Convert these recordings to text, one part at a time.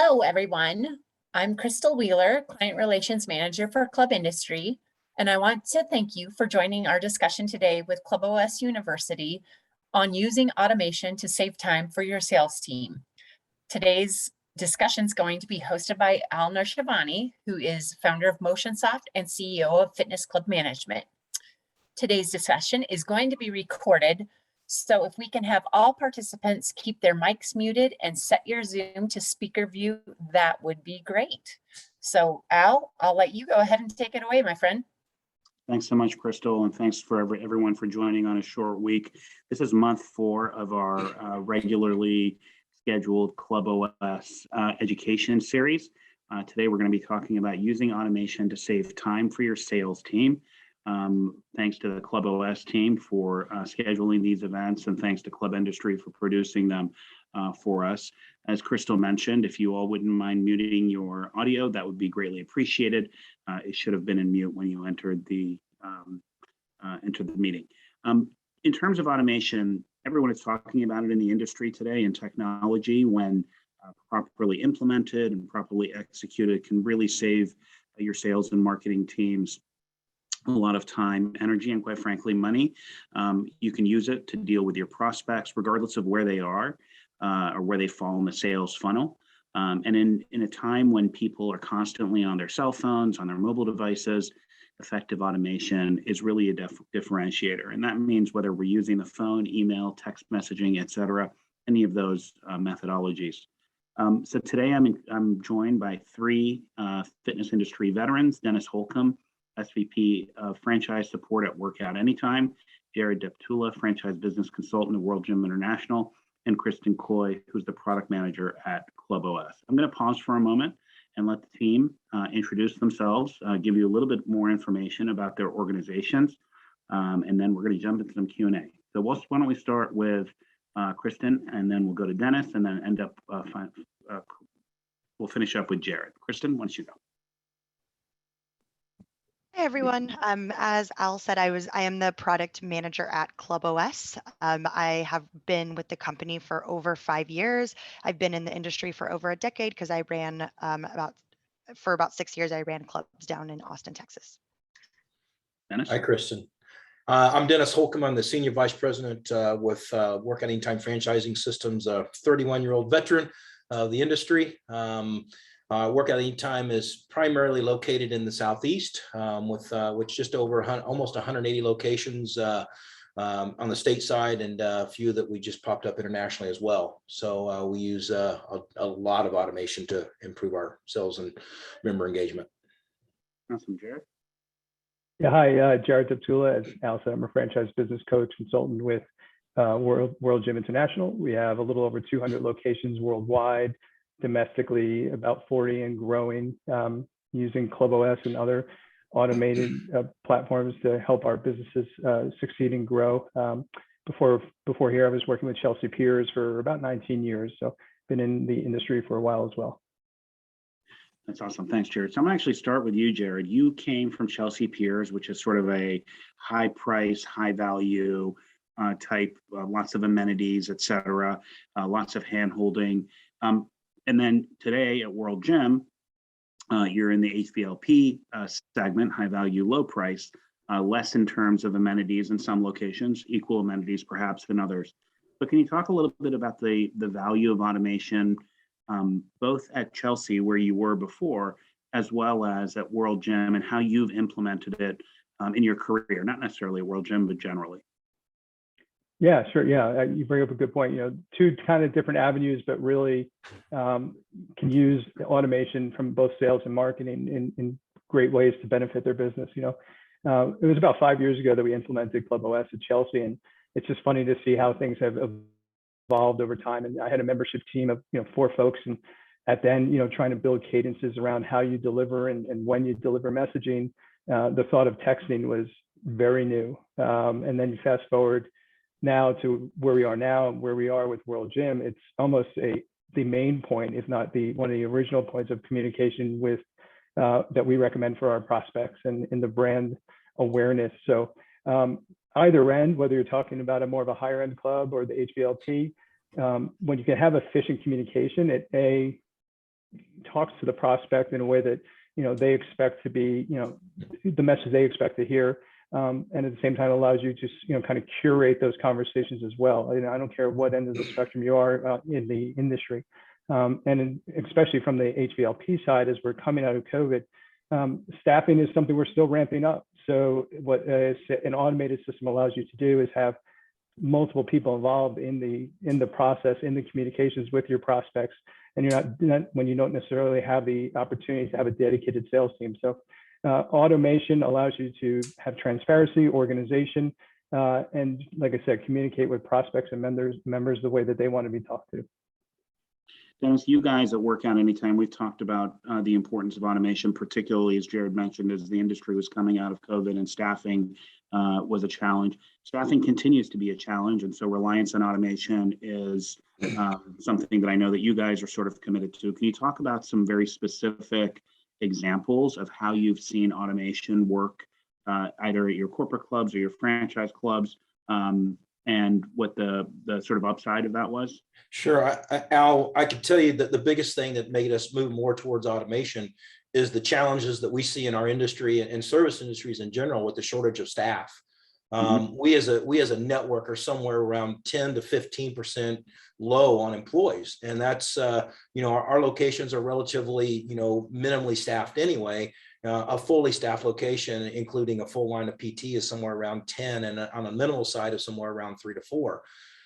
Hello, everyone. I'm Crystal Wheeler, Client Relations Manager for Club Industry, and I want to thank you for joining our discussion today with ClubOS University on using automation to save time for your sales team. Today's discussion is going to be hosted by Al Noshirvani, who is founder of MotionSoft and CEO of Fitness Club Management. Today's discussion is going to be recorded, so if we can have all participants keep their mics muted and set your Zoom to speaker view, that would be great. So Al, I'll let you go ahead and take it away, my friend. Thanks so much, Crystal, and thanks for everyone for joining on a short week. This is month 4 of our regularly scheduled ClubOS education series. Today, we're going to be talking about using automation to save time for your sales team. Thanks to the ClubOS team for scheduling these events, and thanks to Club Industry for producing them for us. As Crystal mentioned, if you all wouldn't mind muting your audio, that would be greatly appreciated. It should have been in mute when you entered the meeting. In terms of automation, everyone is talking about it in the industry today, and technology, when properly implemented and properly executed, can really save your sales and marketing teams a lot of time, energy, and quite frankly, money. You can use it to deal with your prospects, regardless of where they are or where they fall in the sales funnel. And in a time when people are constantly on their cell phones, on their mobile devices, effective automation is really a differentiator. And that means whether we're using the phone, email, text messaging, et cetera, any of those methodologies. So today I'm joined by 3 fitness industry veterans: Dennis Holcom, SVP of Franchise Support at Workout Anytime; Jared Deptula, Franchise Business Consultant at World Gym International; and Kristen Coy, who's the Product Manager at ClubOS. I'm going to pause for a moment and let the team introduce themselves, give you a little bit more information about their organizations, and then we're going to jump into some Q&A. So why don't we start with Kristen, and then we'll go to Dennis, and then end up, we'll finish up with Jared. Kristen, why don't you go? Hey everyone. As Al said, I am the product manager at ClubOS. I have been with the company for over 5 years. I've been in the industry for over a decade because I ran for about 6 years. I ran clubs down in Austin, Texas. Dennis? Hi, Kristen. I'm Dennis Holcom. I'm the Senior Vice President with Work Anytime Franchising Systems, a 31-year-old veteran of the industry. Work Anytime is primarily located in the Southeast, with just over almost 180 locations on the state side, and a few that we just popped up internationally as well. So we use a lot of automation to improve our sales and member engagement. Awesome, Jared. Yeah, hi, Jared Deptula. As Al said, I'm a franchise business coach consultant with World Gym International. We have a little over 200 locations worldwide. Domestically, about 40 and growing, using ClubOS and other automated platforms to help our businesses succeed and grow. Before here, I was working with Chelsea Piers for about 19 years, so been in the industry for a while as well. That's awesome. Thanks, Jared. So I'm going to actually start with you, Jared. You came from Chelsea Piers, which is sort of a high price, high value type, lots of amenities, et cetera, lots of hand holding. And then today at World Gym, you're in the HVLP segment, high value, low price, less in terms of amenities in some locations, equal amenities perhaps in others. But can you talk a little bit about the value of automation, both at Chelsea, where you were before, as well as at World Gym, and how you've implemented it in your career, not necessarily at World Gym, but generally? Yeah, sure. Yeah, you bring up a good point. 2 kind of different avenues, but really can use automation from both sales and marketing in great ways to benefit their business. It was about 5 years ago that we implemented ClubOS at Chelsea, and it's just funny to see how things have evolved over time. And I had a membership team of 4 folks, and at then trying to build cadences around how you deliver and when you deliver messaging. The thought of texting was very new, and then you fast forward now to where we are now, where we are with World Gym. It's almost the main point, if not one of the original points of communication with that we recommend for our prospects and in the brand awareness. So either end, whether you're talking about a more of a higher end club or the HVLP, when you can have efficient communication, it talks to the prospect in a way that, they expect to be, the message they expect to hear. And at the same time allows you to, kind of curate those conversations as well. I don't care what end of the spectrum you are in the industry. Especially from the HVLP side, as we're coming out of COVID, staffing is something we're still ramping up. So what an automated system allows you to do is have multiple people involved in the process, in the communications with your prospects, and you're not when you don't necessarily have the opportunity to have a dedicated sales team. So automation allows you to have transparency, organization, and like I said, communicate with prospects and members the way that they want to be talked to. Dennis, you guys at Workout Anytime, we've talked about the importance of automation, particularly as Jared mentioned, as the industry was coming out of COVID and staffing was a challenge. Staffing continues to be a challenge, and so reliance on automation is something that I know that you guys are sort of committed to. Can you talk about some very specific examples of how you've seen automation work either at your corporate clubs or your franchise clubs, and what the sort of upside of that was? Sure, Al, I can tell you that the biggest thing that made us move more towards automation is the challenges that we see in our industry and service industries in general with the shortage of staff. We as a network are somewhere around 10 to 15% low on employees, and that's our locations are relatively minimally staffed anyway. A fully staffed location, including a full line of PT, is somewhere around 10, and on a minimal side is somewhere around 3 to 4.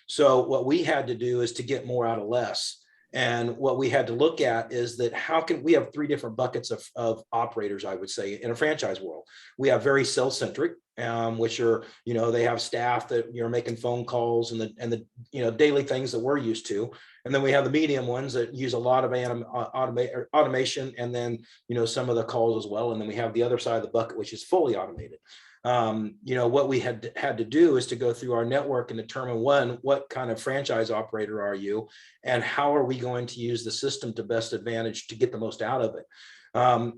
So what we had to do is to get more out of less. And what we had to look at is that how can we have 3 different buckets of operators, I would say, in a franchise world. We have very sales-centric, which are, they have staff that you're making phone calls and the daily things that we're used to. And then we have the medium ones that use a lot of automation, and then, some of the calls as well. And then we have the other side of the bucket, which is fully automated. What we had to do is to go through our network and determine, one, what kind of franchise operator are you, and how are we going to use the system to best advantage to get the most out of it.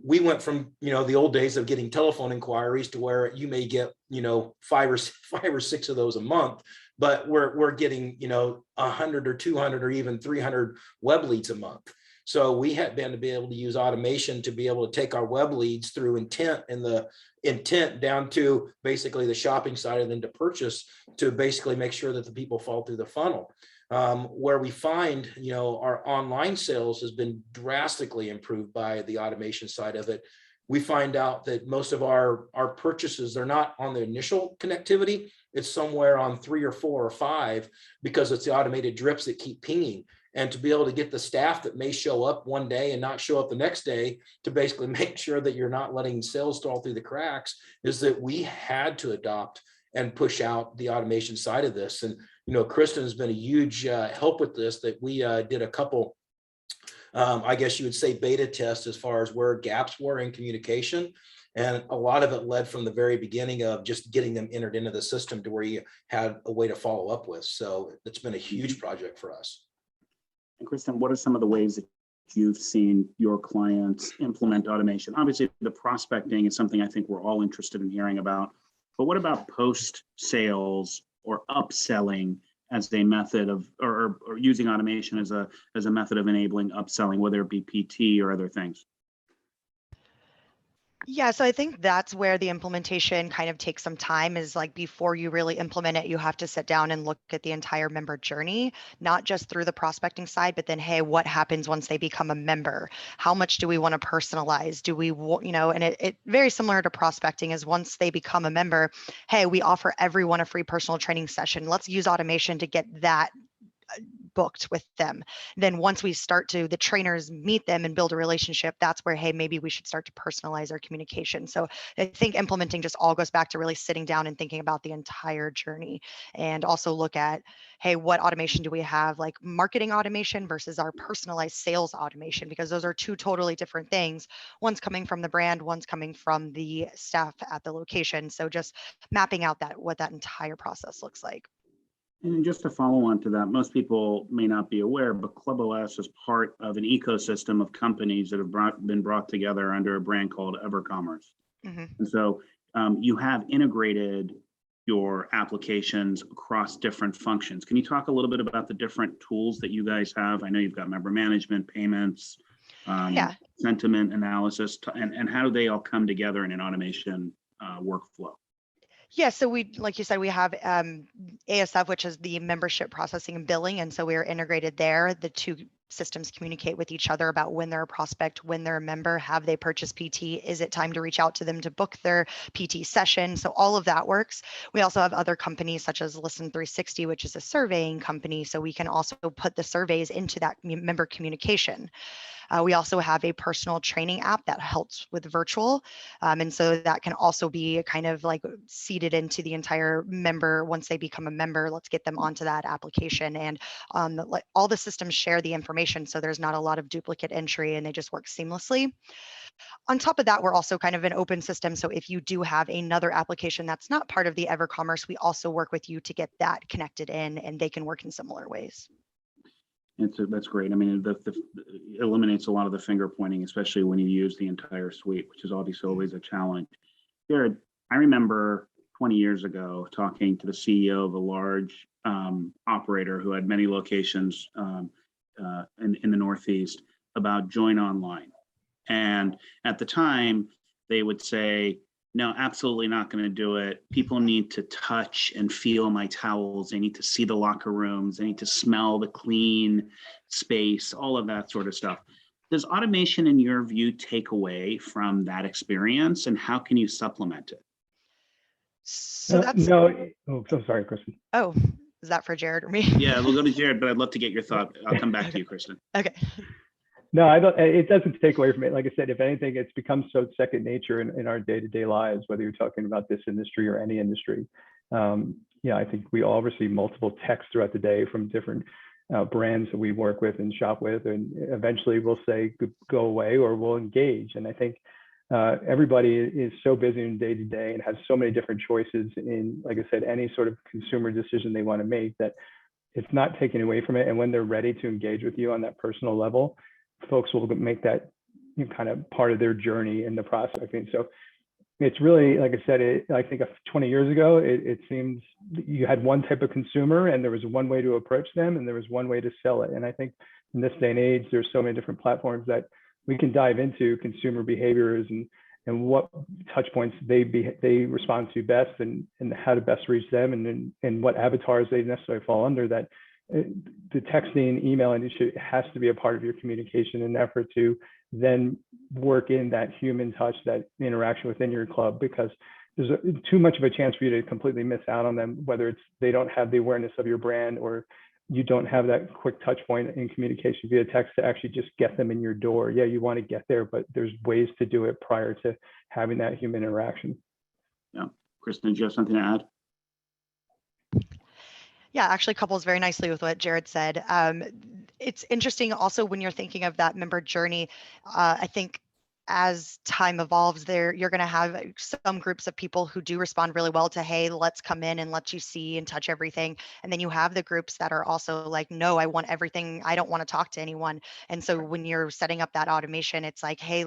We went from the old days of getting telephone inquiries to where you may get 5 or 6 of those a month, but we're getting 100 or 200 or even 300 web leads a month. So we had been to be able to use automation to be able to take our web leads through intent and the intent down to basically the shopping side and then to purchase, to basically make sure that the people fall through the funnel. Where we find, our online sales has been drastically improved by the automation side of it. We find out that most of our purchases, they're not on the initial connectivity. It's somewhere on 3 or 4 or 5, because it's the automated drips that keep pinging. And to be able to get the staff that may show up one day and not show up the next day to basically make sure that you're not letting sales fall through the cracks, is that we had to adopt and push out the automation side of this. And, Kristen has been a huge help with this, that we did a couple, I guess you would say, beta tests as far as where gaps were in communication. And a lot of it led from the very beginning of just getting them entered into the system to where you had a way to follow up with. So it's been a huge project for us. And Kristen, what are some of the ways that you've seen your clients implement automation? Obviously, the prospecting is something I think we're all interested in hearing about. But what about post-sales or upselling as a method of, or using automation as a method of enabling upselling, whether it be PT or other things? Yeah, so I think that's where the implementation kind of takes some time, is like before you really implement it, you have to sit down and look at the entire member journey, not just through the prospecting side, but then, hey, what happens once they become a member? How much do we want to personalize? Do we, and it very similar to prospecting is once they become a member, hey, we offer everyone a free personal training session. Let's use automation to get that booked with them. Then once we start to, the trainers meet them and build a relationship, that's where, hey, maybe we should start to personalize our communication. So I think implementing just all goes back to really sitting down and thinking about the entire journey, and also look at, hey, what automation do we have, like marketing automation versus our personalized sales automation, because those are 2 totally different things. One's coming from the brand, one's coming from the staff at the location. So just mapping out what that entire process looks like. And just to follow on to that, most people may not be aware, but ClubOS is part of an ecosystem of companies that have been brought together under a brand called EverCommerce. Mm-hmm. And so you have integrated your applications across different functions. Can you talk a little bit about the different tools that you guys have? I know you've got member management, payments, Yeah. sentiment analysis, and how do they all come together in an automation workflow? Yeah, so we, like you said, we have ASF, which is the membership processing and billing. And so we are integrated there. The two systems communicate with each other about when they're a prospect, when they're a member, have they purchased PT, is it time to reach out to them to book their PT session? So all of that works. We also have other companies such as Listen 360, which is a surveying company. So we can also put the surveys into that member communication. We also have a personal training app that helps with virtual. And so that can also be kind of like seeded into the entire member. Once they become a member, let's get them onto that application. And all the systems share the information. So there's not a lot of duplicate entry and they just work seamlessly. On top of that, we're also kind of an open system. So if you do have another application that's not part of the EverCommerce, we also work with you to get that connected in and they can work in similar ways. That's great. I mean, it eliminates a lot of the finger pointing, especially when you use the entire suite, which is obviously always a challenge. Jared, I remember 20 years ago talking to the CEO of a large operator who had many locations in the Northeast about join online. And at the time, they would say, no, absolutely not going to do it. People need to touch and feel my towels. They need to see the locker rooms. They need to smell the clean space, all of that sort of stuff. Does automation, in your view, take away from that experience, and how can you supplement it? So that's no. Oh, so sorry, Kristen. Oh, is that for Jared or me? Yeah, we'll go to Jared, but I'd love to get your thought. I'll come back to you, Kristen. Okay. No, I don't. It doesn't take away from it. Like I said, if anything, it's become so second nature in our day-to-day lives, whether you're talking about this industry or any industry. Yeah, I think we all receive multiple texts throughout the day from different brands that we work with and shop with, and eventually we'll say go away or we'll engage. And I think everybody is so busy in day-to-day and has so many different choices in, like I said, any sort of consumer decision they want to make, that it's not taken away from it. And when they're ready to engage with you on that personal level, folks will make that kind of part of their journey in the process. I think so. It's really, like I said, I think 20 years ago, it seems you had one type of consumer and there was one way to approach them and there was one way to sell it. And I think in this day and age, there's so many different platforms that we can dive into consumer behaviors and what touch points they respond to best and how to best reach them and what avatars they necessarily fall under. That the texting, email, and it has to be a part of your communication in an effort to then work in that human touch, that interaction within your club, because there's too much of a chance for you to completely miss out on them, whether it's they don't have the awareness of your brand or you don't have that quick touch point in communication via text to actually just get them in your door. Yeah, you want to get there, but there's ways to do it prior to having that human interaction. Yeah. Kristen, do you have something to add? Yeah, actually couples very nicely with what Jared said. It's interesting also when you're thinking of that member journey. I think as time evolves there, you're going to have some groups of people who do respond really well to, hey, let's come in and let you see and touch everything. And then you have the groups that are also like, no, I want everything. I don't want to talk to anyone. And so when you're setting up that automation, it's like, hey,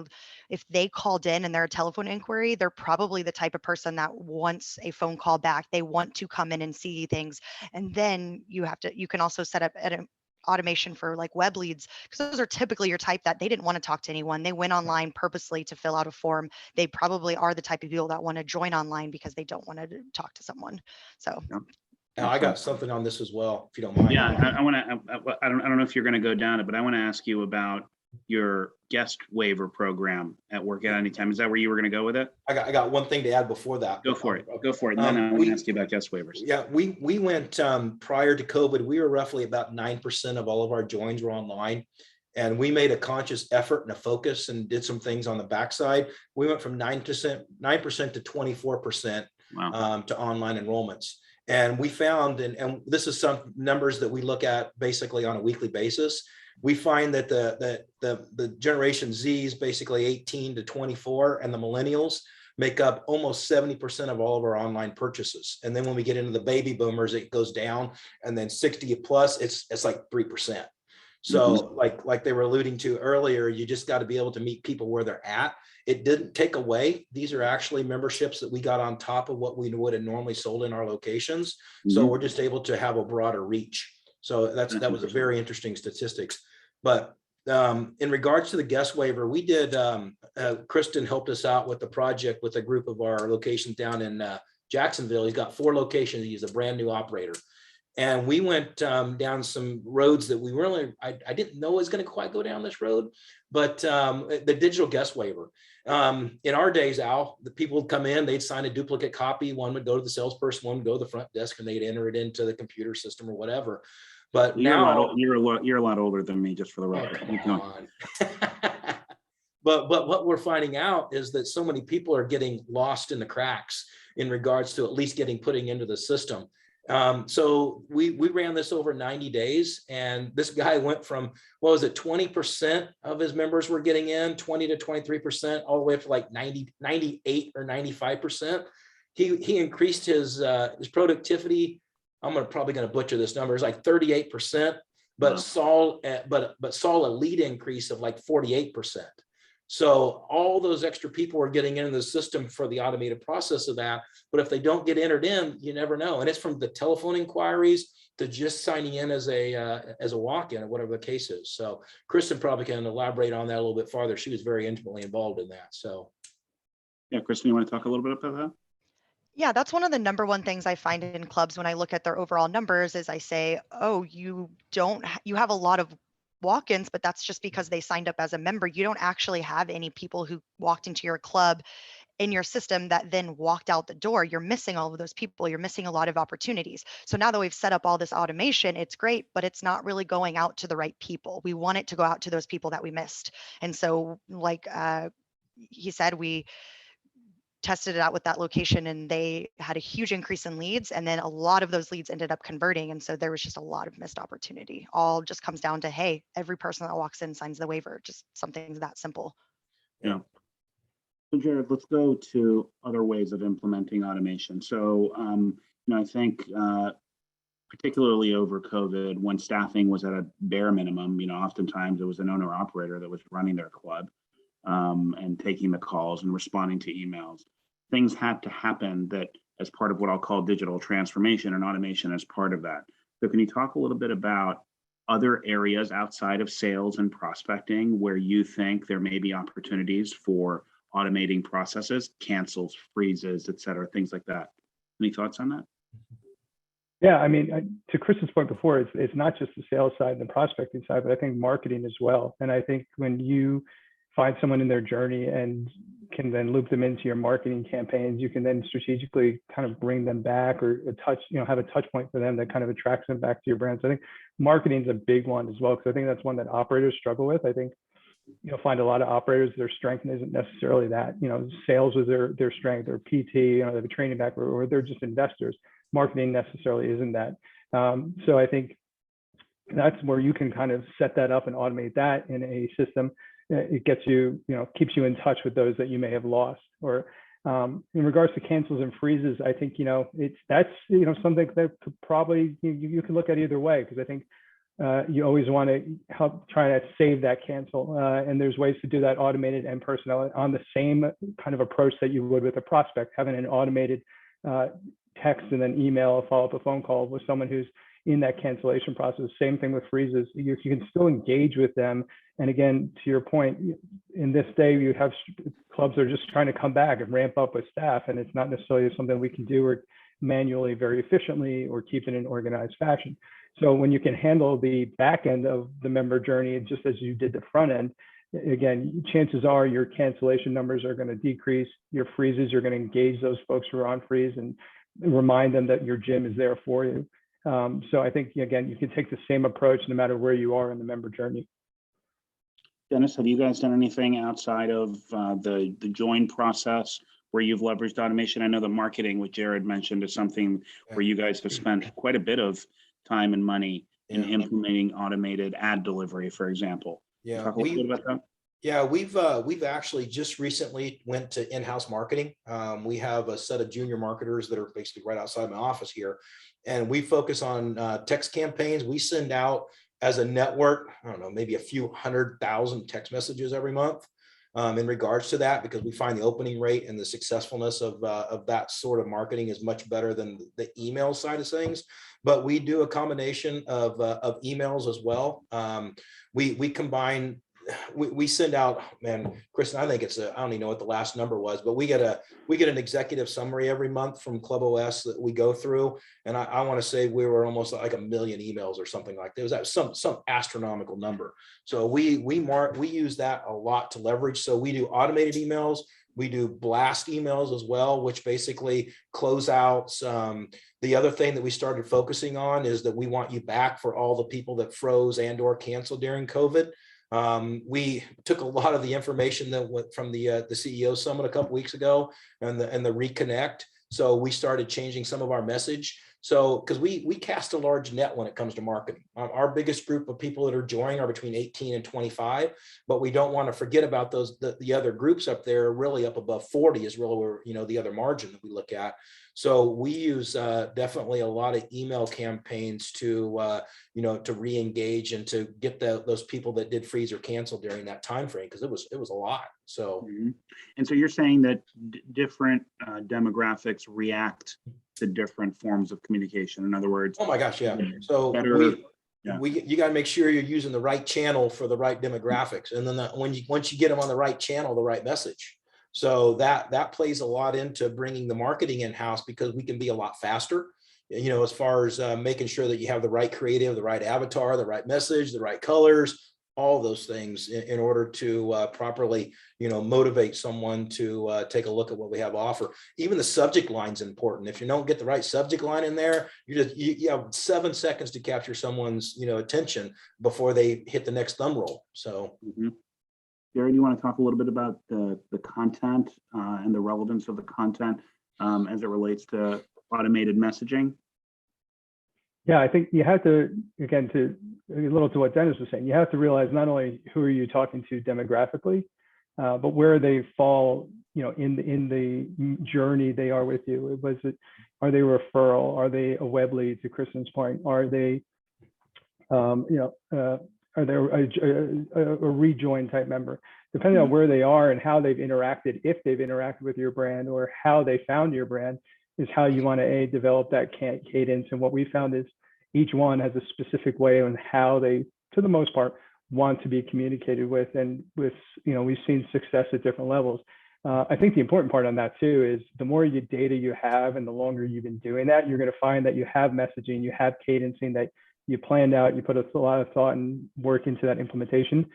if they called in and they're a telephone inquiry, they're probably the type of person that wants a phone call back. They want to come in and see things. And then you can also set up automation for like web leads, because those are typically your type that they didn't want to talk to anyone. They went online purposely to fill out a form. They probably are the type of people that want to join online because they don't want to talk to someone. So Now, I got something on this as well, if you don't mind. Yeah, I want to. I don't know if you're going to go down it, but I want to ask you about your guest waiver program at Work At Anytime. Is that where you were going to go with it? I got one thing to add before that. Go for it. Go for it. And then I want to ask you about guest waivers. Yeah, we went prior to COVID, we were roughly about 9% of all of our joins were online. And we made a conscious effort and a focus and did some things on the backside. We went from 9% to 24% Wow. To online enrollments. And we found, and this is some numbers that we look at basically on a weekly basis. We find that the Generation Z's, basically 18 to 24, and the millennials make up almost 70% of all of our online purchases. And then when we get into the baby boomers, it goes down, and then 60 plus, it's like 3%. So like they were alluding to earlier, you just got to be able to meet people where they're at. It didn't take away. These are actually memberships that we got on top of what we would have normally sold in our locations. So we're just able to have a broader reach. So that was a very interesting statistics. But In regards to the guest waiver, we did, Kristen helped us out with the project with a group of our locations down in Jacksonville. He's got 4 locations. He's a brand new operator. And we went down some roads that we really, I didn't know was going to quite go down this road, but the digital guest waiver. In our days, Al, the people would come in, they'd sign a duplicate copy. One would go to the salesperson, one would go to the front desk, and they'd enter it into the computer system or whatever. But now you're a lot older than me, just for the record. Oh, come on. But what we're finding out is that so many people are getting lost in the cracks in regards to at least putting into the system. So we ran this over 90 days, and this guy went from, what was it, 20% of his members were getting in, 20 to 23%, all the way up to like 98 or 95%. He increased his productivity. I'm probably going to butcher this number. It's like 38%, but saw a lead increase of like 48%. So all those extra people are getting into the system for the automated process of that. But if they don't get entered in, you never know. And it's from the telephone inquiries to just signing in as a walk-in or whatever the case is. So Kristen probably can elaborate on that a little bit farther. She was very intimately involved in that. So. Yeah, Kristen, you want to talk a little bit about that? Yeah, that's one of the number one things I find in clubs when I look at their overall numbers is I say, oh, you have a lot of walk-ins, but that's just because they signed up as a member. You don't actually have any people who walked into your club in your system that then walked out the door. You're missing all of those people. You're missing a lot of opportunities. So now that we've set up all this automation, it's great, but it's not really going out to the right people. We want it to go out to those people that we missed. And so like he said, we tested it out with that location and they had a huge increase in leads, and then a lot of those leads ended up converting, and so there was just a lot of missed opportunity. All just comes down to, hey, every person that walks in signs the waiver. Just something that simple. Yeah. So Jared, let's go to other ways of implementing automation. So I think particularly over COVID, when staffing was at a bare minimum, oftentimes it was an owner operator that was running their club and taking the calls and responding to emails. Things had to happen that as part of what I'll call digital transformation, and automation as part of that. So can you talk a little bit about other areas outside of sales and prospecting where you think there may be opportunities for automating processes, cancels, freezes, et cetera, things like that? Any thoughts on that? Yeah, I mean, to Kristen's point before, it's not just the sales side and the prospecting side, but I think marketing as well. And I think when you find someone in their journey and can then loop them into your marketing campaigns, you can then strategically kind of bring them back or have a touch point for them that kind of attracts them back to your brand. So I think marketing is a big one as well, because I think that's one that operators struggle with. I think you'll find a lot of operators, their strength isn't necessarily that, sales is their strength, or PT, they have a training background, or they're just investors. Marketing necessarily isn't that. So I think that's where you can kind of set that up and automate that in a system. It gets you, keeps you in touch with those that you may have lost. Or in regards to cancels and freezes, I think, that's something that could probably, you can look at either way, because I think you always want to help try to save that cancel. And there's ways to do that automated and personnel on the same kind of approach that you would with a prospect, having an automated text and then email, follow up a phone call with someone who's in that cancellation process. Same thing with freezes. You can still engage with them. And again, to your point, in this day, you have clubs that are just trying to come back and ramp up with staff, and it's not necessarily something we can do manually very efficiently or keep it in an organized fashion. So when you can handle the back end of the member journey, just as you did the front end, again, chances are your cancellation numbers are going to decrease. Your freezes, you're going to engage those folks who are on freeze and remind them that your gym is there for you. So I think, again, you can take the same approach no matter where you are in the member journey. Dennis, have you guys done anything outside of the join process where you've leveraged automation? I know the marketing, what Jared mentioned, is something where you guys have spent quite a bit of time and money in implementing automated ad delivery, for example. Yeah, talk a little bit about that. Yeah, we've actually just recently went to in-house marketing. We have a set of junior marketers that are basically right outside my office here, and we focus on text campaigns. We send out as a network, I don't know, maybe a few 100,000 text messages every month. in regards to that, because we find the opening rate and the successfulness of that sort of marketing is much better than the email side of things. But we do a combination of emails as well. We combine. We send out, man, Kristen, I think it's I don't even know what the last number was, but we get an executive summary every month from Club OS that we go through. And I want to say we were almost like 1 million emails or something like that. It was some astronomical number. So we use that a lot to leverage. So we do automated emails. We do blast emails as well, which basically close out. The other thing that we started focusing on is that we want you back for all the people that froze and or canceled during COVID. We took a lot of the information that went from the CEO summit a couple weeks ago and the reconnect. So we started changing some of our message. So because we cast a large net when it comes to marketing. Our biggest group of people that are joining are between 18 and 25, but we don't want to forget about those the other groups up there. Really up above 40 is really where, you know, the other margin that we look at. So we use definitely a lot of email campaigns to you know, to re-engage and to get those people that did freeze or cancel during that time frame, because it was a lot. So and so you're saying that different demographics react to different forms of communication. In other words, oh my gosh, yeah. So you got to make sure you're using the right channel for the right demographics, and then once you get them on the right channel, the right message. So that plays a lot into bringing the marketing in-house, because we can be a lot faster, you know, as far as making sure that you have the right creative, the right avatar, the right message, the right colors, all those things in order to properly, you know, motivate someone to take a look at what we have to offer. Even the subject line is important. If you don't get the right subject line in there, you have 7 seconds to capture someone's, you know, attention before they hit the next thumb roll. So. Jared, you want to talk a little bit about the content and the relevance of the content as it relates to automated messaging? Yeah, I think you have to, again, to a little to what Dennis was saying, you have to realize not only who are you talking to demographically, but where they fall, you know, in the journey they are with you. Are they a referral? Are they a web lead, to Kristen's point? Are they, are they a rejoin type member? Depending on where they are and how they've interacted, if they've interacted with your brand or how they found your brand, is how you want to develop that cadence. And what we found is each one has a specific way on how they, to the most part, want to be communicated with. And with, you know, we've seen success at different levels. I think the important part on that too is the more data you have and the longer you've been doing that, you're going to find that you have messaging, you have cadencing that you planned out, you put a lot of thought and work into that implementation.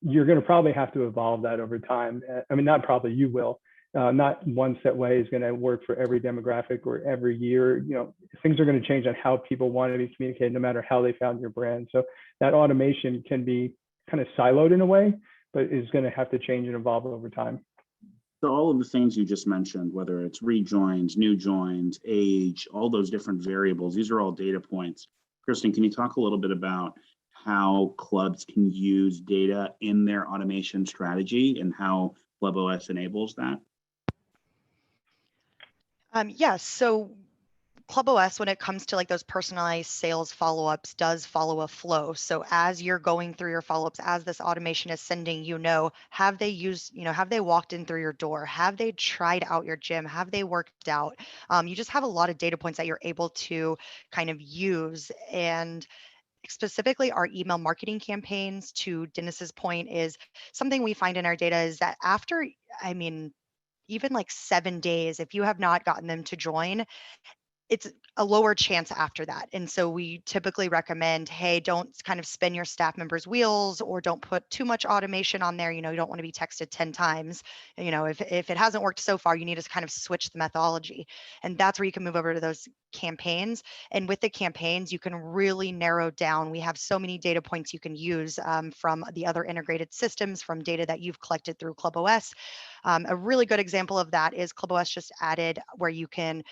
You're going to probably have to evolve that over time. I mean, not probably, you will. Not one set way is going to work for every demographic or every year. You know, things are going to change on how people want to be communicated, no matter how they found your brand. So that automation can be kind of siloed in a way, but is going to have to change and evolve over time. So all of the things you just mentioned, whether it's rejoins, new joins, age, all those different variables, these are all data points. Kristen, can you talk a little bit about how clubs can use data in their automation strategy and how Club OS enables that? Yes. So Club OS, when it comes to like those personalized sales follow-ups, does follow a flow. So as you're going through your follow-ups, as this automation is sending, have they used, have they walked in through your door? Have they tried out your gym? Have they worked out? You just have a lot of data points that you're able to kind of use. And specifically our email marketing campaigns, to Dennis's point, is something we find in our data is that after, even like 7 days, if you have not gotten them to join, it's a lower chance after that. And so we typically recommend, hey, don't kind of spin your staff members' wheels, or don't put too much automation on there. You don't want to be texted 10 times. If it hasn't worked so far, you need to kind of switch the methodology. And that's where you can move over to those campaigns. And with the campaigns, you can really narrow down. We have so many data points you can use from the other integrated systems, from data that you've collected through Club OS. A really good example of that is Club OS just added where you can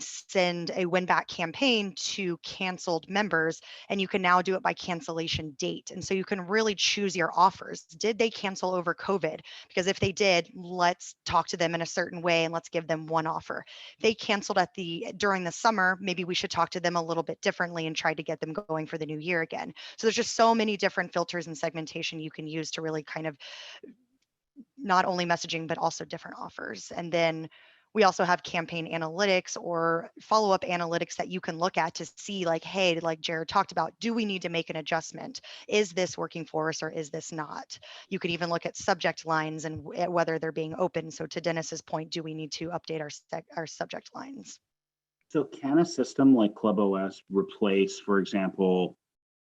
send a win back campaign to canceled members, and you can now do it by cancellation date. And so you can really choose your offers. Did they cancel over COVID? Because if they did, let's talk to them in a certain way and let's give them one offer. If they canceled during the summer, maybe we should talk to them a little bit differently and try to get them going for the new year again. So there's just so many different filters and segmentation you can use to really kind of not only messaging, but also different offers. And then we also have campaign analytics or follow-up analytics that you can look at to see like, hey, like Jared talked about, do we need to make an adjustment? Is this working for us or is this not? You could even look at subject lines and whether they're being open. So to Dennis's point, do we need to update our subject lines? So can a system like ClubOS replace, for example,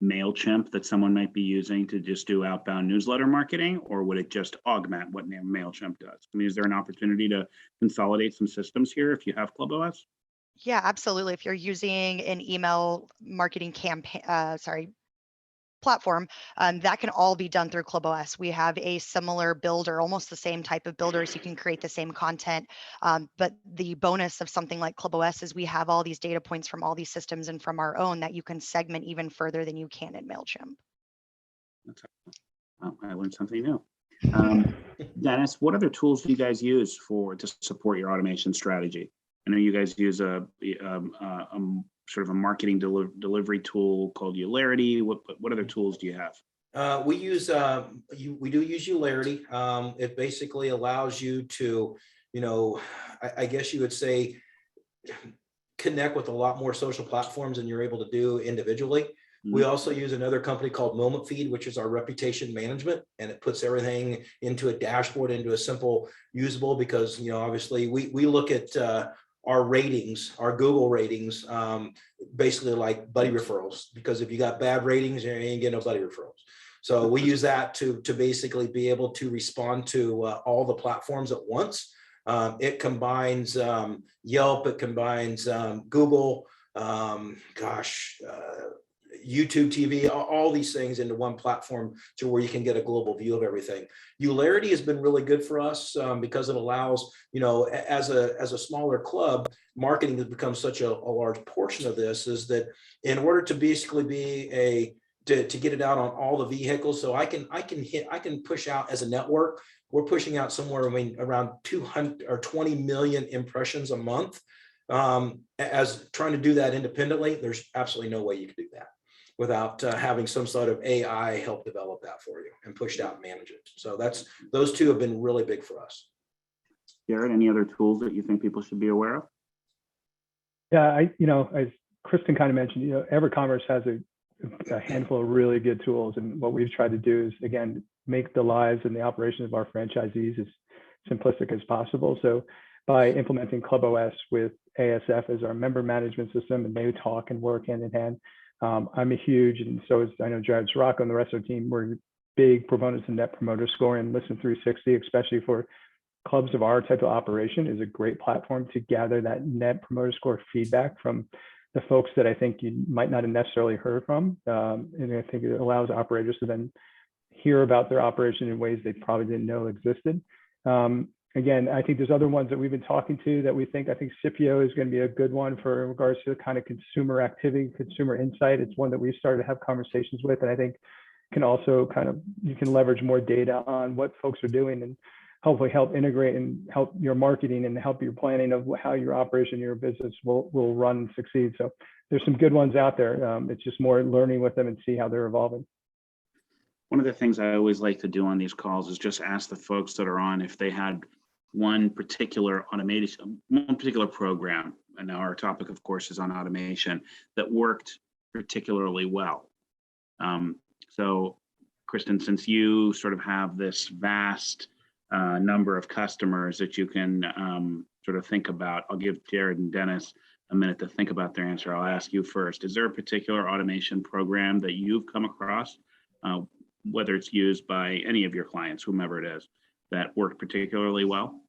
MailChimp that someone might be using to just do outbound newsletter marketing, or would it just augment what MailChimp does? I mean, is there an opportunity to consolidate some systems here if you have ClubOS? Yeah, absolutely. If you're using an email marketing campaign, platform, that can all be done through ClubOS. We have a similar builder, almost the same type of builders. You can create the same content. But the bonus of something like ClubOS is we have all these data points from all these systems and from our own that you can segment even further than you can in MailChimp. Oh, I learned something new. Dennis, what other tools do you guys use to support your automation strategy? I know you guys use a sort of a marketing delivery tool called Ularity. What other tools do you have? We use we do use Ularity. It basically allows you to, I guess you would say, connect with a lot more social platforms than you're able to do individually. We also use another company called Moment Feed, which is our reputation management, and it puts everything into a dashboard, into a simple usable, because obviously we look at our ratings, our Google ratings, basically like buddy referrals, because if you got bad ratings, you ain't getting no buddy referrals. So we use that to basically be able to respond to all the platforms at once. It combines Yelp, it combines Google, YouTube TV, all these things into one platform to where you can get a global view of everything. Ularity has been really good for us because it allows, as a smaller club, marketing has become such a large portion of this, is that in order to basically to get it out on all the vehicles, so I can push out as a network, we're pushing out somewhere around 200 or 20 million impressions a month. As trying to do that independently, there's absolutely no way you can do that without having some sort of AI help develop that for you and push it out and manage it. So those two have been really big for us. Jared, any other tools that you think people should be aware of? Yeah, as Kristen kind of mentioned, EverCommerce has a handful of really good tools, and what we've tried to do is, again, make the lives and the operations of our franchisees as simplistic as possible. So by implementing ClubOS with ASF as our member management system, and they talk and work hand in hand, I'm a huge, and so is, I know Jared Sirocco and the rest of the team, we're big proponents of Net Promoter Score, and Listen 360, especially for clubs of our type of operation, is a great platform to gather that Net Promoter Score feedback from the folks that I think you might not have necessarily heard from. And I think it allows operators to then hear about their operation in ways they probably didn't know existed. Again, I think there's other ones that we've been talking to that I think Scipio is going to be a good one for in regards to the kind of consumer activity, consumer insight. It's one that we've started to have conversations with, and I think can also you can leverage more data on what folks are doing and hopefully help integrate and help your marketing and help your planning of how your operation, your business will run and succeed. So there's some good ones out there. It's just more learning with them and see how they're evolving. One of the things I always like to do on these calls is just ask the folks that are on if they had one particular program, and our topic, of course, is on automation, that worked particularly well. So, Kristen, since you sort of have this vast number of customers that you can sort of think about, I'll give Jared and Dennis a minute to think about their answer. I'll ask you first. Is there a particular automation program that you've come across, whether it's used by any of your clients, whomever it is, that worked particularly well?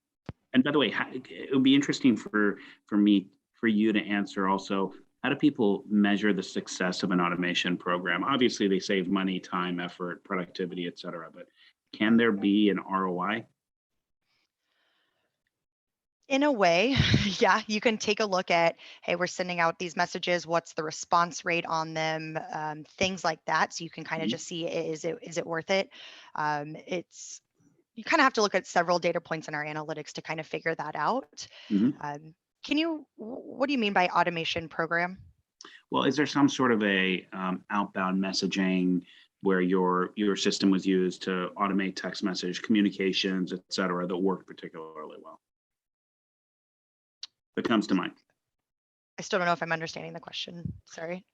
And by the way, it would be interesting for you to answer also, how do people measure the success of an automation program? Obviously, they save money, time, effort, productivity, et cetera, but can there be an ROI? In a way, yeah, you can take a look at, hey, we're sending out these messages, what's the response rate on them, things like that. So you can kind of just see, is it worth it? You kind of have to look at several data points in our analytics to kind of figure that out. What do you mean by automation program? Well, is there some sort of a outbound messaging where your system was used to automate text message communications, et cetera, that worked particularly well? That comes to mind. I still don't know if I'm understanding the question. Sorry.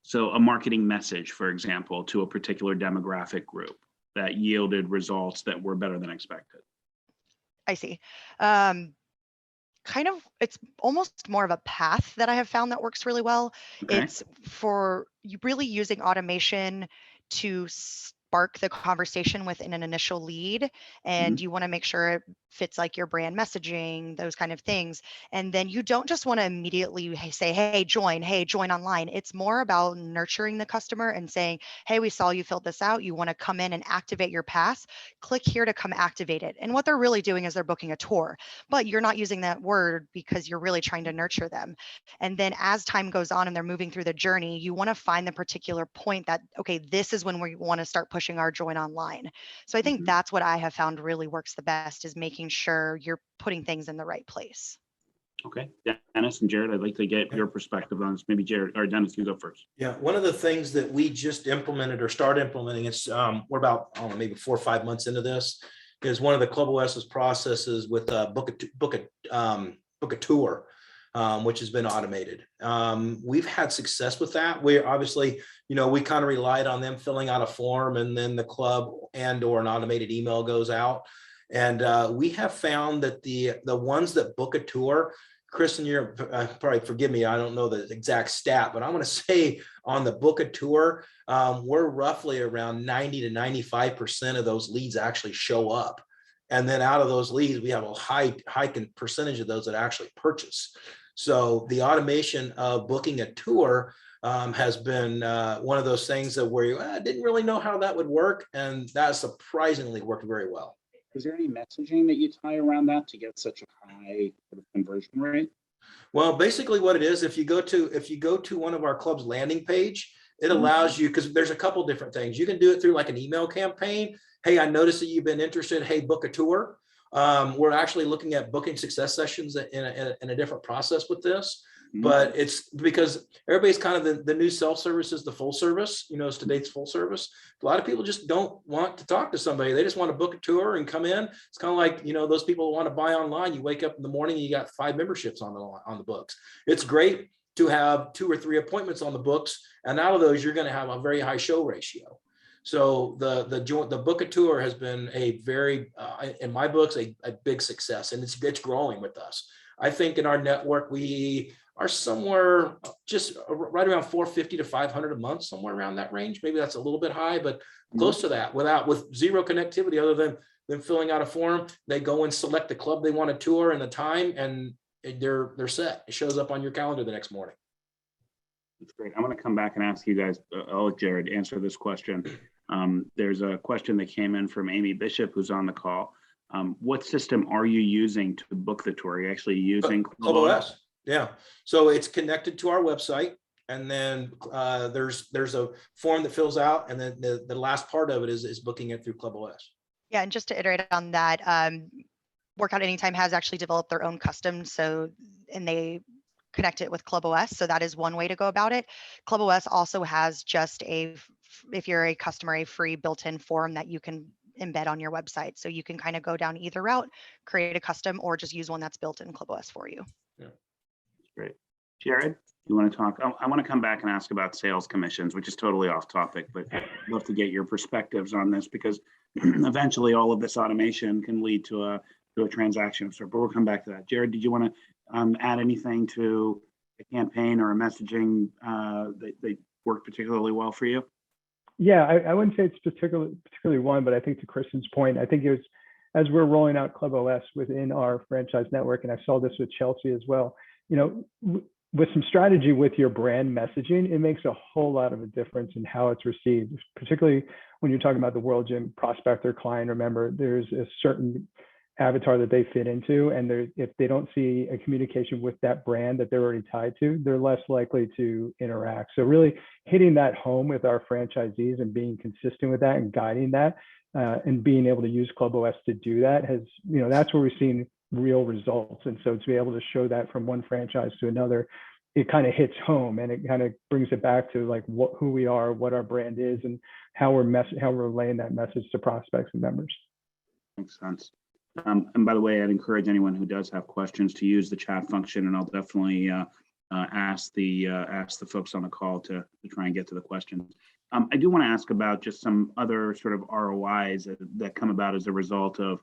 So a marketing message, for example, to a particular demographic group that yielded results that were better than expected. I see. Kind of, it's almost more of a path that I have found that works really well. Okay. It's for you really using automation to spark the conversation within an initial lead, and you want to make sure it fits like your brand messaging, those kind of things. And then you don't just want to immediately say, hey, join online. It's more about nurturing the customer and saying, hey, we saw you filled this out. You want to come in and activate your pass. Click here to come activate it. And what they're really doing is they're booking a tour, but you're not using that word because you're really trying to nurture them. And then as time goes on and they're moving through the journey, you want to find the particular point that, okay, this is when we want to start pushing our join online. So I think that's what I have found really works the best, is making sure you're putting things in the right place. Okay, Dennis and Jared, I'd like to get your perspective on this. Maybe Jared or Dennis, you go first. Yeah, one of the things that we just implemented or started implementing, it's we're about, I don't know, maybe 4 or 5 months into this, is one of the Club OS's processes with book a tour, which has been automated. We've had success with that. We obviously, we kind of relied on them filling out a form, and then the club and or an automated email goes out. And we have found that the ones that book a tour, Kristen, you're probably forgive me, I don't know the exact stat, but I'm going to say on the book a tour, we're roughly around 90 to 95% of those leads actually show up. And then out of those leads, we have a high percentage of those that actually purchase. So the automation of booking a tour has been one of those things that where you didn't really know how that would work, and that surprisingly worked very well. Is there any messaging that you tie around that to get such a high conversion rate? Well, basically what it is, if you go to one of our club's landing page, it allows you, because there's a couple different things. You can do it through like an email campaign. Hey, I noticed that you've been interested. Hey, book a tour. We're actually looking at booking success sessions in a different process with this. But it's because everybody's kind of the new self-service is the full service, it's today's full service. A lot of people just don't want to talk to somebody. They just want to book a tour and come in. It's kind of like, those people who want to buy online. You wake up in the morning, you got 5 memberships on the books. It's great to have 2 or 3 appointments on the books. And out of those, you're going to have a very high show ratio. So the book a tour has been a very, in my books, a big success, and it's growing with us. I think in our network, we are somewhere just right around 450 to 500 a month, somewhere around that range. Maybe that's a little bit high, but close to that with zero connectivity other than them filling out a form. They go and select the club they want to tour and the time, and they're set. It shows up on your calendar the next morning. That's great. I'm going to come back and ask you guys, I'll let Jared answer this question. There's a question that came in from Amy Bishop, who's on the call. What system are you using to book the tour? Are you actually using Club OS? Yeah. So it's connected to our website, and then there's a form that fills out, and then the last part of it is booking it through Club OS. Yeah, and just to iterate on that, Workout Anytime has actually developed their own custom, and they connect it with Club OS. So that is one way to go about it. Club OS also has just if you're a customer, a free built-in form that you can embed on your website. So you can kind of go down either route, create a custom, or just use one that's built in Club OS for you. Yeah. Great. Jared, you want to talk? I want to come back and ask about sales commissions, which is totally off topic, but I'd love to get your perspectives on this, because eventually all of this automation can lead to a transaction. So, but we'll come back to that. Jared, did you want to add anything to a campaign or a messaging that worked particularly well for you? Yeah, I wouldn't say it's particularly one, but I think to Kristen's point, I think it was, as we're rolling out Club OS within our franchise network, and I saw this with Chelsea as well, with some strategy with your brand messaging, it makes a whole lot of a difference in how it's received, particularly when you're talking about the World Gym prospect or client. Remember, there's a certain avatar that they fit into, and if they don't see a communication with that brand that they're already tied to, they're less likely to interact. So really hitting that home with our franchisees and being consistent with that and guiding that and being able to use Club OS to do that has, that's where we've seen real results. And so to be able to show that from one franchise to another it kind of hits home, and it kind of brings it back to like who we are, what our brand is, and how we're relaying that message to prospects and members. Makes sense. And by the way, I'd encourage anyone who does have questions to use the chat function, and I'll definitely ask the folks on the call to try and get to the questions. I do want to ask about just some other sort of ROIs that come about as a result of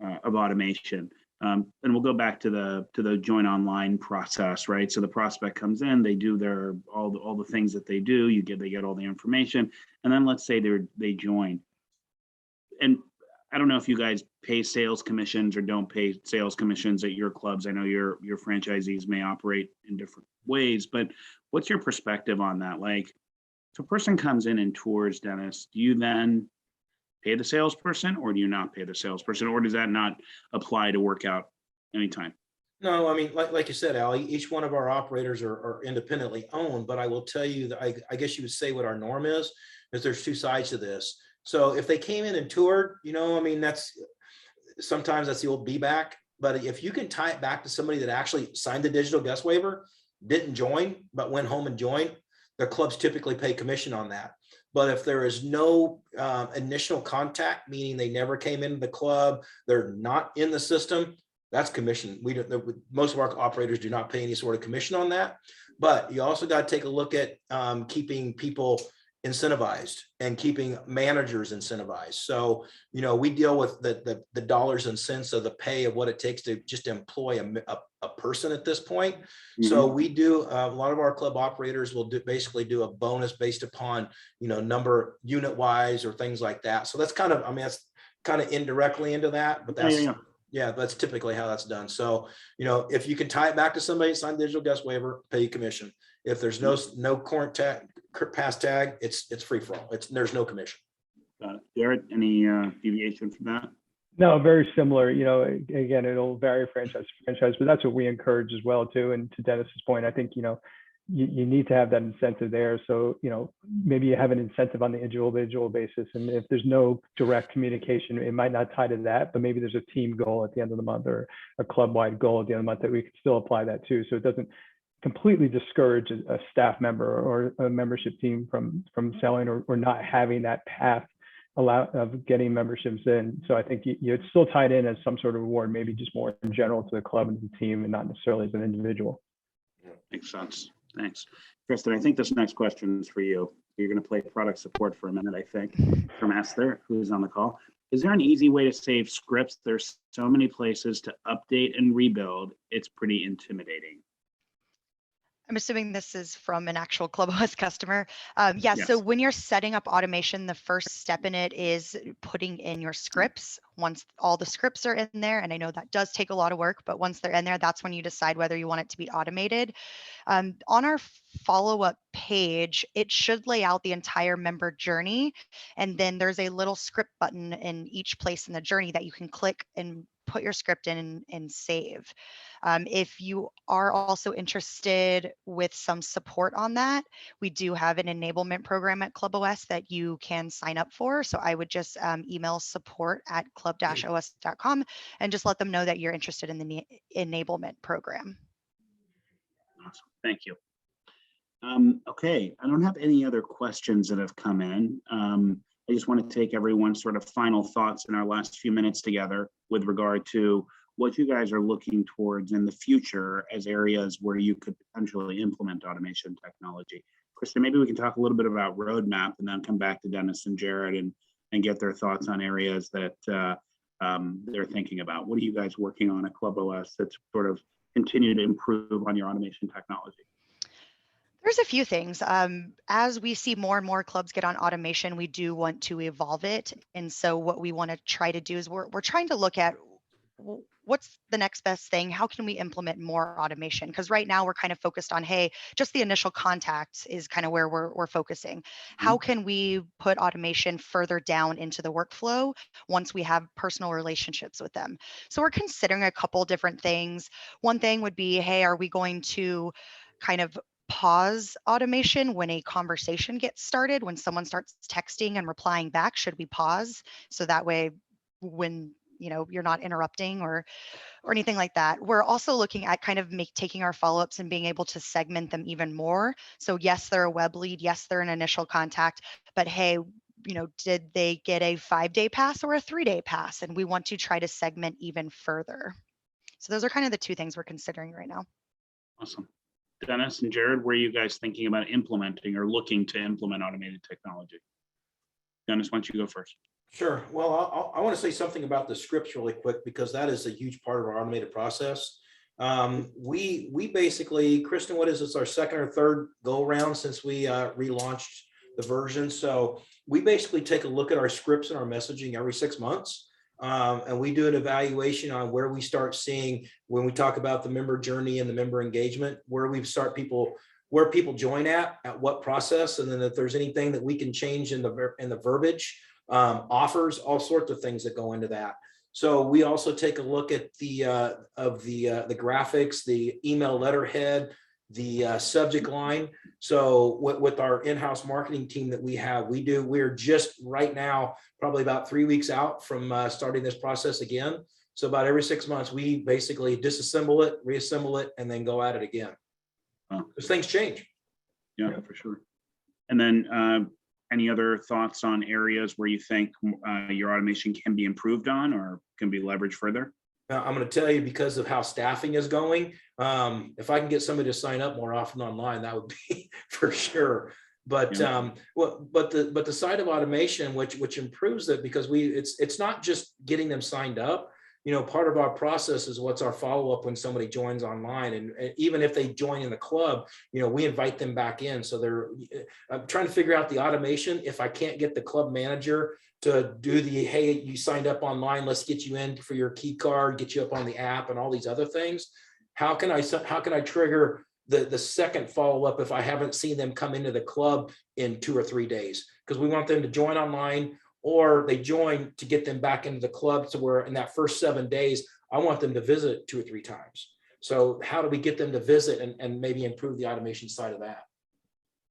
automation. And we'll go back to the join online process, right? So the prospect comes in, they do all the things that they do. They get all the information, and then let's say they join. And I don't know if you guys pay sales commissions or don't pay sales commissions at your clubs. I know your franchisees may operate in different ways, but what's your perspective on that? Like, if a person comes in and tours, Dennis, do you then pay the salesperson, or do you not pay the salesperson, or does that not apply to workout anytime? No, I mean, like you said, Al, each one of our operators are independently owned, but I will tell you that I guess you would say what our norm is there's two sides to this. So if they came in and toured, I mean, sometimes that's the old be back, but if you can tie it back to somebody that actually signed the digital guest waiver, didn't join, but went home and joined, their clubs typically pay commission on that. But if there is no initial contact, meaning they never came into the club, they're not in the system, that's commission. Most of our operators do not pay any sort of commission on that. But you also got to take a look at keeping people incentivized and keeping managers incentivized. So, we deal with the dollars and cents of the pay of what it takes to just employ a person at this point. Mm-hmm. So we do, a lot of our club operators will basically do a bonus based upon, number unit wise or things like that. So that's that's kind of indirectly into that, but that's, that's typically how that's done. So, if you can tie it back to somebody that signed digital guest waiver, pay you commission. If there's no current pass tag, it's free for all. There's no commission. Got it. Jared, any deviation from that? No, very similar. Again, it'll vary franchise to franchise, but that's what we encourage as well too. And to Dennis's point, I think you need to have that incentive there. So maybe you have an incentive on the individual basis, and if there's no direct communication, it might not tie to that. But maybe there's a team goal at the end of the month or a club-wide goal at the end of the month that we could still apply that too. So it doesn't completely discourage a staff member or a membership team from selling or not having that path of getting memberships in. So I think it's still tied in as some sort of reward, maybe just more in general to the club and the team and not necessarily as an individual. Makes sense. Thanks. Kristen, I think this next question is for you. You're going to play product support for a minute, I think, from Esther, who's on the call. Is there an easy way to save scripts? There's so many places to update and rebuild. It's pretty intimidating. I'm assuming this is from an actual ClubOS customer. Yes. So when you're setting up automation, the first step in it is putting in your scripts. Once all the scripts are in there, and I know that does take a lot of work, but once they're in there, that's when you decide whether you want it to be automated. On our follow-up page, it should lay out the entire member journey. And then there's a little script button in each place in the journey that you can click and put your script in and save. If you are also interested with some support on that, we do have an enablement program at ClubOS that you can sign up for. So I would just email support@club-os.com and just let them know that you're interested in the enablement program. Awesome. Thank you. Okay, I don't have any other questions that have come in. I just want to take everyone's sort of final thoughts in our last few minutes together with regard to what you guys are looking towards in the future as areas where you could potentially implement automation technology. Kristen, maybe we can talk a little bit about roadmap and then come back to Dennis and Jared and get their thoughts on areas that they're thinking about. What are you guys working on at ClubOS that's sort of continue to improve on your automation technology? There's a few things. As we see more and more clubs get on automation, we do want to evolve it. And so what we want to try to do is we're trying to look at what's the next best thing? How can we implement more automation? Because right now we're kind of focused on, hey, just the initial contact is kind of where we're focusing. How can we put automation further down into the workflow once we have personal relationships with them? So we're considering a couple different things. One thing would be, hey, are we going to kind of pause automation when a conversation gets started? When someone starts texting and replying back, should we pause? So that way, when you're not interrupting or anything like that. We're also looking at kind of taking our follow-ups and being able to segment them even more. So yes, they're a web lead. Yes, they're an initial contact, but hey, did they get a 5-day pass or a 3-day pass? And we want to try to segment even further. So those are kind of the two things we're considering right now. Awesome. Dennis and Jared, where are you guys thinking about implementing or looking to implement automated technology? Dennis, why don't you go first? Sure. Well, I want to say something about the scripts really quick, because that is a huge part of our automated process. We basically, Kristen, what is this, our second or third go around since we relaunched the version? So we basically take a look at our scripts and our messaging every 6 months. And we do an evaluation on where we start seeing, when we talk about the member journey and the member engagement, where we start where people join at what process, and then if there's anything that we can change in the verbiage, offers, all sorts of things that go into that. So we also take a look at the graphics, the email letterhead, the subject line. So with our in-house marketing team that we have, we're just right now probably about 3 weeks out from starting this process again. So about every 6 months, we basically disassemble it, reassemble it, and then go at it again. Because things change. Yeah, for sure. And then any other thoughts on areas where you think your automation can be improved on or can be leveraged further? I'm going to tell you, because of how staffing is going, if I can get somebody to sign up more often online, that would be for sure. But Yeah. but the side of automation, which improves it, because it's not just getting them signed up. Part of our process is what's our follow-up when somebody joins online, and even if they join in the club, we invite them back in. So I'm trying to figure out the automation. If I can't get the club manager to do hey, you signed up online, let's get you in for your key card, get you up on the app and all these other things. How can I trigger the second follow-up if I haven't seen them come into the club in 2 or 3 days? Because we want them to join online, or they join to get them back into the club, to where in that first 7 days, I want them to visit 2 or 3 times. So how do we get them to visit and maybe improve the automation side of that?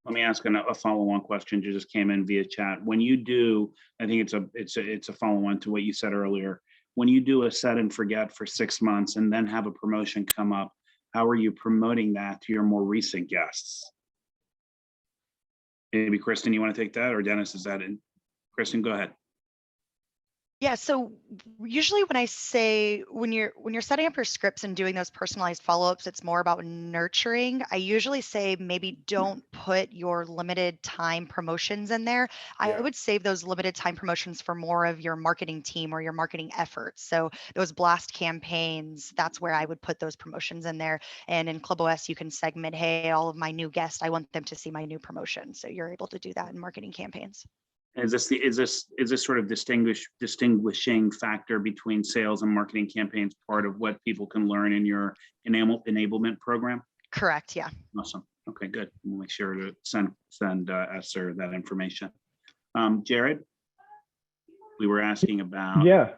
Let me ask a follow-on question. Just came in via chat. When you do, I think it's a follow-on to what you said earlier. When you do a set and forget for 6 months and then have a promotion come up, how are you promoting that to your more recent guests? Maybe Kristen, you want to take that, or Dennis, is that in? Kristen, go ahead. Yeah, so usually when I say when you're setting up your scripts and doing those personalized follow-ups, it's more about nurturing. I usually say maybe don't put your limited time promotions in there. I would save those limited time promotions for more of your marketing team or your marketing efforts. So those blast campaigns, that's where I would put those promotions in there. And in ClubOS, you can segment, hey, all of my new guests, I want them to see my new promotion. So you're able to do that in marketing campaigns. Is this sort of distinguishing factor between sales and marketing campaigns part of what people can learn in your enablement program? Correct. Yeah. Awesome. Okay, good. We'll make sure to send Esther that information. Jared, we were asking about. Yeah,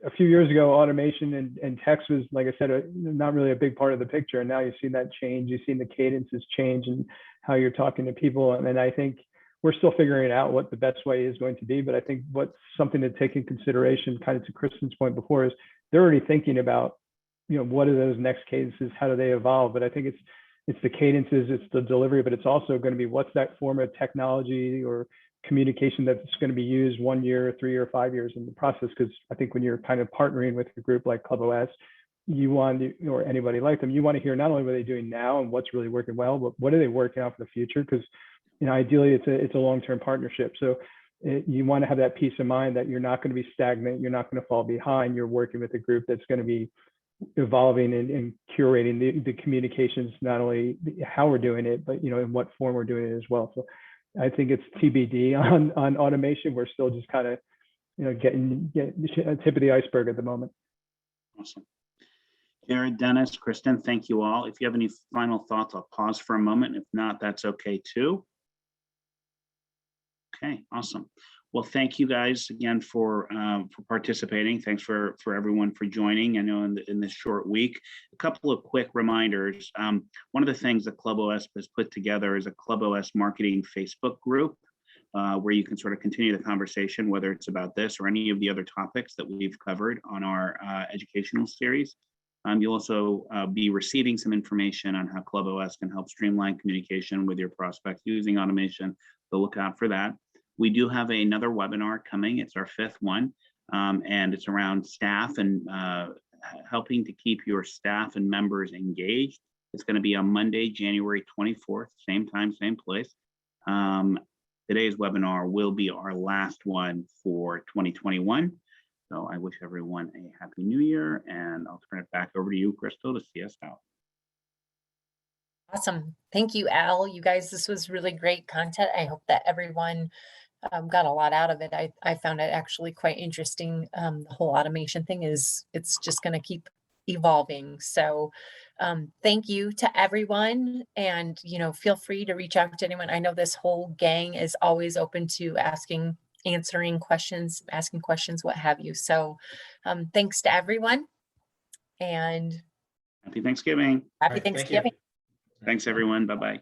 a few years ago, automation and text was, like I said, not really a big part of the picture. And now you've seen that change. You've seen the cadences change and how you're talking to people. And I think we're still figuring out what the best way is going to be. But I think what's something to take in consideration, kind of to Kristen's point before, is they're already thinking about, what are those next cadences? How do they evolve? But I think it's the cadences, it's the delivery, but it's also going to be what's that form of technology or communication that's going to be used 1 year, 3 or 5 years in the process. Because I think when you're kind of partnering with a group like ClubOS, you want to, or anybody like them, you want to hear not only what they're doing now and what's really working well, but what are they working out for the future? Because ideally it's a long-term partnership. So you want to have that peace of mind that you're not going to be stagnant, you're not going to fall behind. You're working with a group that's going to be evolving and curating the communications, not only how we're doing it, but in what form we're doing it as well. So I think it's TBD on automation. We're still just kind of getting the tip of the iceberg at the moment. Awesome. Jared, Dennis, Kristen, thank you all. If you have any final thoughts, I'll pause for a moment. If not, that's okay too. Okay, awesome. Well, thank you guys again for participating. Thanks for everyone for joining. I know in this short week, a couple of quick reminders. One of the things that ClubOS has put together is a ClubOS marketing Facebook group. where you can sort of continue the conversation, whether it's about this or any of the other topics that we've covered on our educational series. You'll also be receiving some information on how ClubOS can help streamline communication with your prospects using automation. So look out for that. We do have another webinar coming. It's our 5th one, and it's around staff and helping to keep your staff and members engaged. It's going to be on Monday, January 24th, same time, same place. Today's webinar will be our last one for 2021. So I wish everyone a happy new year, and I'll turn it back over to you, Crystal, to see us out. Awesome. Thank you, Al. You guys, this was really great content. I hope that everyone got a lot out of it. I found it actually quite interesting. The whole automation thing it's just going to keep evolving. So thank you to everyone, and feel free to reach out to anyone. I know this whole gang is always open to answering questions, asking questions, what have you. So thanks to everyone, and Happy Thanksgiving. happy All right, thank you. Thanksgiving. Thanks, everyone. Bye-bye.